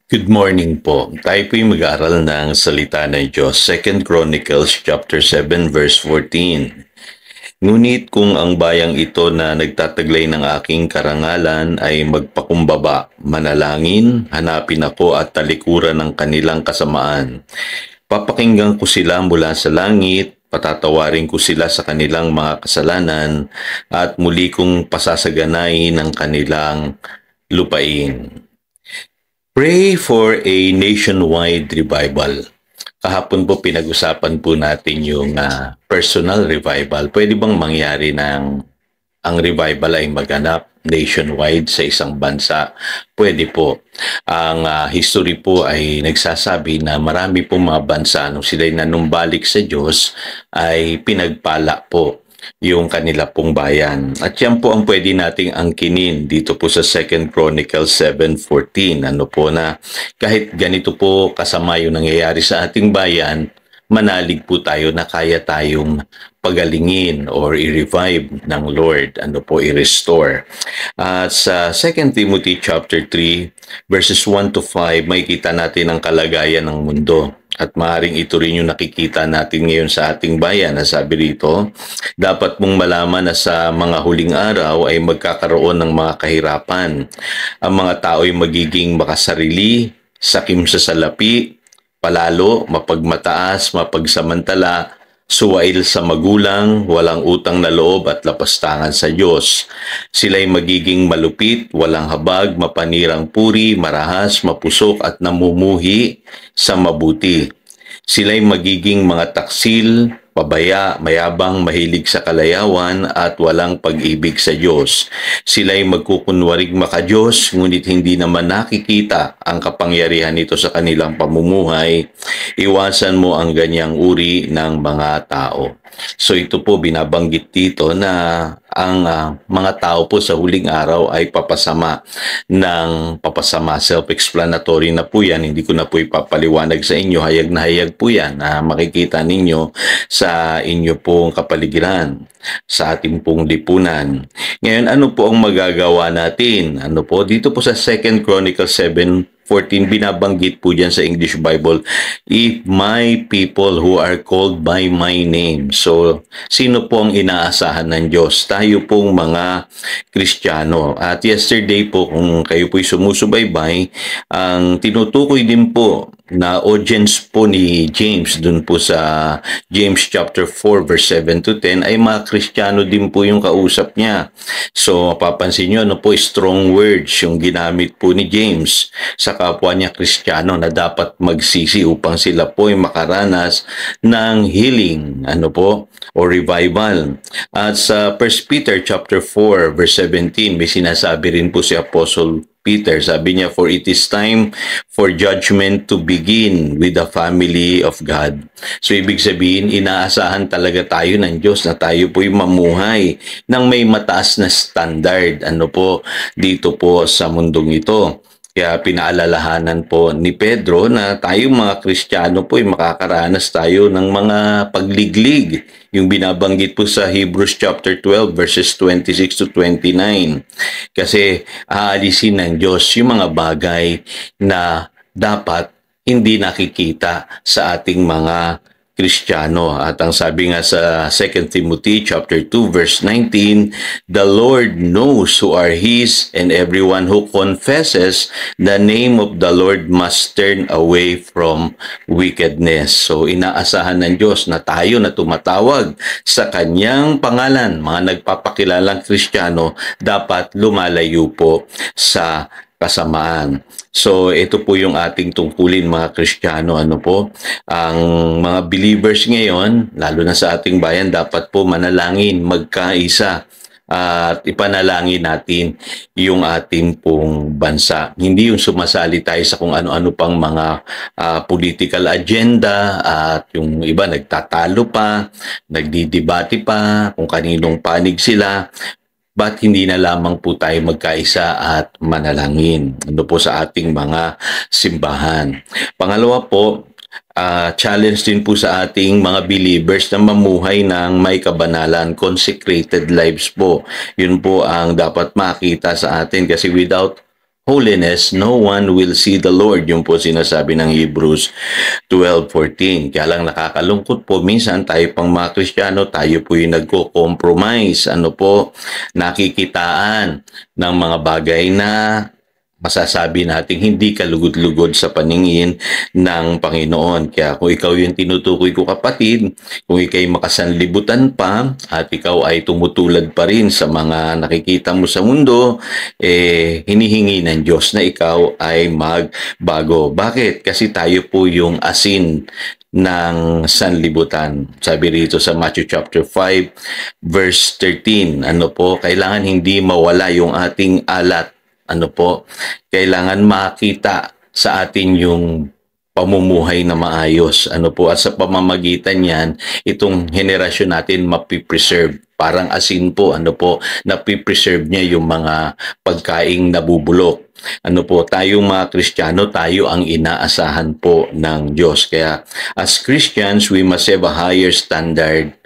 Good morning po. Tayo po'y mag-aaral ng salita ng Diyos. 2 Chronicles chapter 7 verse 14. Ngunit kung ang bayang ito na nagtataglay ng aking karangalan ay magpakumbaba, manalangin, hanapin ako at talikuran ng kanilang kasamaan. Papakinggan ko sila mula sa langit, patatawarin ko sila sa kanilang mga kasalanan at muli kong pasasaganain ang kanilang lupain. Pray for a nationwide revival. Kahapon po pinag-usapan po natin yung personal revival. Pwede bang mangyari ng ang revival ay maganap nationwide sa isang bansa? Pwede po. Ang history po ay nagsasabi na marami pong mga bansa nung sila'y nanumbalik sa Diyos ay pinagpala po yung kanila pong bayan. At yan po ang pwede nating angkinin dito po sa 2 Chronicles 7:14. Ano po na kahit ganito po kasama yung nangyayari sa ating bayan, manalig po tayo na kaya tayong pagalingin or i-revive ng Lord, i-restore. At sa 2 Timothy chapter 3 verses 1 to 5, makikita natin ang kalagayan ng mundo. At maaaring ito rin yung nakikita natin ngayon sa ating bayan. Sabi rito, dapat mong malaman na sa mga huling araw ay magkakaroon ng mga kahirapan. Ang mga tao ay magiging makasarili, sakim sa salapi, palalo, mapagmataas, mapagsamantala, suwail sa magulang, walang utang na loob at lapastangan sa Diyos. Sila'y magiging malupit, walang habag, mapanirang puri, marahas, mapusok at namumuhi sa mabuti. Sila'y magiging mga taksil, pabaya, mayabang, mahilig sa kalayawan at walang pag-ibig sa Diyos. Sila'y magkukunwarig maka-Diyos, ngunit hindi naman nakikita ang kapangyarihan nito sa kanilang pamumuhay. Iwasan mo ang ganyang uri ng mga tao. So ito po binabanggit dito na ang mga tao po sa huling araw ay papasama. Self-explanatory na po yan. Hindi ko na po ipapaliwanag sa inyo. Hayag na hayag po yan na makikita ninyo sa inyo pong kapaligiran, sa ating pong lipunan. Ngayon, ano po ang magagawa natin? Dito po sa 2 Chronicles 7:14, binabanggit po dyan sa English Bible, if my people who are called by my name. So, sino po ang inaasahan ng Diyos? Tayo pong mga Kristiyano. At yesterday po, kung kayo po'y sumusubaybay, ang tinutukoy din po na audience po ni James dun po sa James chapter 4 verse 7 to 10 ay mga Kristiyano din po yung kausap niya. So mapapansin nyo strong words yung ginamit po ni James sa kapwa niya Kristiyano na dapat magsisi upang sila po ay makaranas ng healing o revival. At sa 1 Peter chapter 4 verse 17 may sinasabi rin po si Apostle Peter, sabi niya, for it is time for judgment to begin with the family of God. So ibig sabihin, inaasahan talaga tayo ng Diyos na tayo po'y mamuhay ng may mataas na standard dito po sa mundong ito. Kaya pinaalalahanan po ni Pedro na tayong mga Kristiyano po ay makakaranas tayo ng mga pagliglig. Yung binabanggit po sa Hebrews chapter 12 verses 26 to 29. Kasi aalisin ng Diyos yung mga bagay na dapat hindi nakikita sa ating mga Kristiyano. At ang sabi nga sa 2 Timothy chapter 2 verse 19, the Lord knows who are His, and everyone who confesses the name of the Lord must turn away from wickedness. So inaasahan ng Diyos na tayo na tumatawag sa Kanyang pangalan, mga nagpapakilalang Kristiyano, dapat lumalayo po sa kasamaan. So, ito po yung ating tungkulin mga Kristiyano. Ang mga believers ngayon, lalo na sa ating bayan, dapat po manalangin, magkaisa, at ipanalangin natin yung ating pong bansa. Hindi yung sumasali tayo sa kung ano-ano pang mga political agenda at yung iba nagtatalo pa, nagdidebate pa, kung kaninong panig sila. Ba't hindi na lamang po tayo magkaisa at manalangin po sa ating mga simbahan? Pangalawa po, challenge din po sa ating mga believers na mamuhay ng may kabanalan, consecrated lives po. Yun po ang dapat makita sa atin kasi without holiness, no one will see the Lord. Yung po sinasabi ng Hebrews 12:14. Kaya lang nakakalungkot po, minsan tayo pang mga Kristiyano, tayo po yung nagko-compromise. Nakikitaan ng mga bagay na masasabi natin hindi kalugod-lugod sa paningin ng Panginoon. Kaya kung ikaw yung tinutukoy ko, kapatid, kung ikaw'y makasanlibutan pa at ikaw ay tumutulad pa rin sa mga nakikita mo sa mundo, hinihingi ng Diyos na ikaw ay magbago. Bakit? Kasi tayo po yung asin ng sanlibutan. Sabi rito sa Matthew chapter 5 verse 13, kailangan hindi mawala yung ating alat. Kailangan makita sa atin yung pamumuhay na maayos. At sa pamamagitan niyan, itong henerasyon natin mapipreserve. Parang asin po, napipreserve niya yung mga pagkaing nabubulok. Tayong mga Kristiyano, tayo ang inaasahan po ng Diyos. Kaya as Christians, we must have a higher standard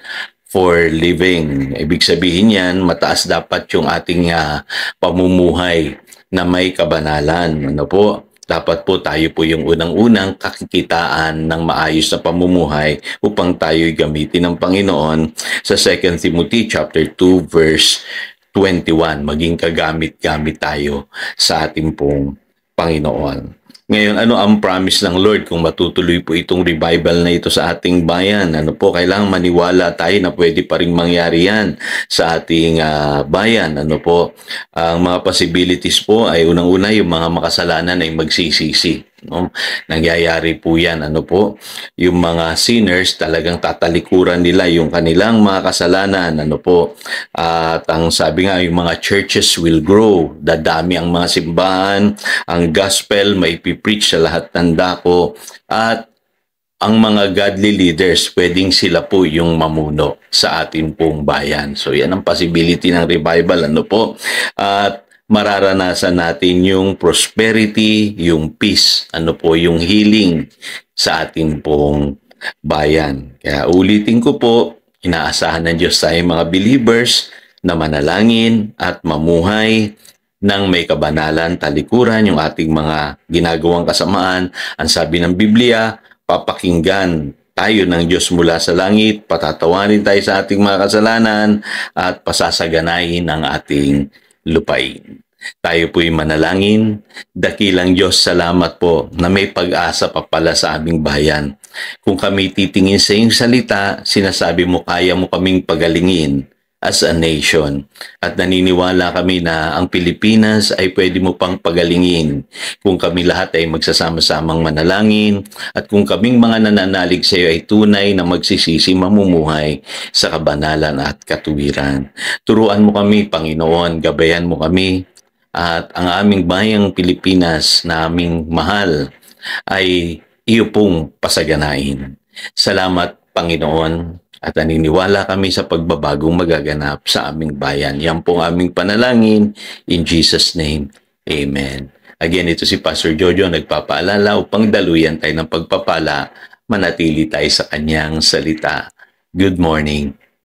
for living. Ibig sabihin yan, mataas dapat yung ating pamumuhay na may kabanalan. Dapat po tayo po yung unang-unang kakikitaan ng maayos na pamumuhay upang tayo'y gamitin ng Panginoon sa 2 Timothy chapter 2 verse 21. Maging kagamit-gamit tayo sa ating pong Panginoon. Ngayon, ano ang promise ng Lord kung matutuloy po itong revival na ito sa ating bayan? Kailangan maniwala tayo na pwede pa rin mangyari yan sa ating bayan. Ang mga possibilities po ay unang-una yung mga makasalanan ay magsisisi. Nangyayari po yan. Yung mga sinners talagang tatalikuran nila yung kanilang mga kasalanan. At ang sabi nga, yung mga churches will grow. Dadami ang mga simbahan, ang gospel may pipreach sa lahat ng dako, at ang mga godly leaders, pwedeng sila po yung mamuno sa atin pong bayan. So yan ang possibility ng revival. At mararanasan natin yung prosperity, yung peace, yung healing sa ating pong bayan. Kaya ulitin ko po, inaasahan ng Diyos tayo mga believers na manalangin at mamuhay ng may kabanalan, talikuran, yung ating mga ginagawang kasamaan. Ang sabi ng Biblia, papakinggan tayo ng Diyos mula sa langit, patatawarin tayo sa ating mga kasalanan, at pasasaganahin ang ating lupain. Tayo po'y manalangin. Dakilang Diyos, salamat po na may pag-asa pa pala sa aming bayan. Kung kami titingin sa iyong salita, sinasabi mo kaya mo kaming pagalingin as a nation. At naniniwala kami na ang Pilipinas ay pwede mo pang pagalingin kung kami lahat ay magsasama-samang manalangin, at kung kaming mga nananalig sa iyo ay tunay na magsisisi mamumuhay sa kabanalan at katuwiran. Turuan mo kami, Panginoon, gabayan mo kami, at ang aming bayang Pilipinas na aming mahal ay iyo pong pasaganain. Salamat, Panginoon, at naniniwala kami sa pagbabagong magaganap sa aming bayan. Yan po ang aming panalangin. In Jesus' name, Amen. Again, ito si Pastor Jojo, nagpapaalala upang daluyan tayo ng pagpapala, manatili tayo sa kanyang salita. Good morning.